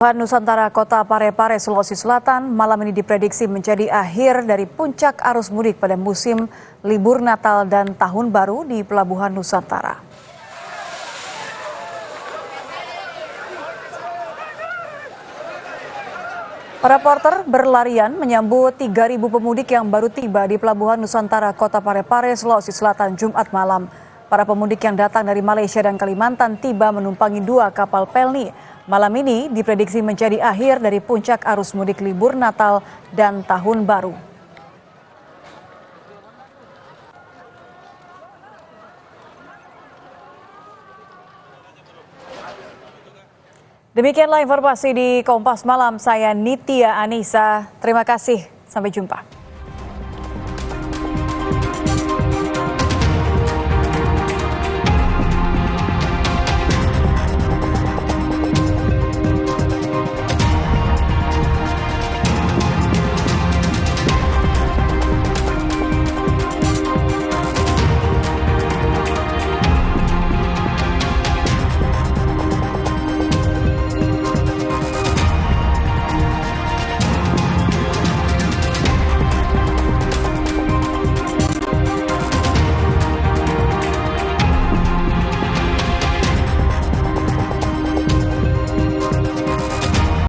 DiPelabuhan Nusantara Kota Parepare, Sulawesi Selatan malam ini diprediksi menjadi akhir dari puncak arus mudik pada musim libur Natal dan Tahun Baru di Pelabuhan Nusantara. Para porter berlarian menyambut 3.000 pemudik yang baru tiba di Pelabuhan Nusantara Kota Parepare, Sulawesi Selatan Jumat malam. Para pemudik yang datang dari Malaysia dan Kalimantan tiba menumpangi 2 kapal pelni. Malam ini diprediksi menjadi akhir dari puncak arus mudik libur Natal dan Tahun Baru. Demikianlah informasi di Kompas Malam. Saya Nitya Anissa. Terima kasih. Sampai jumpa.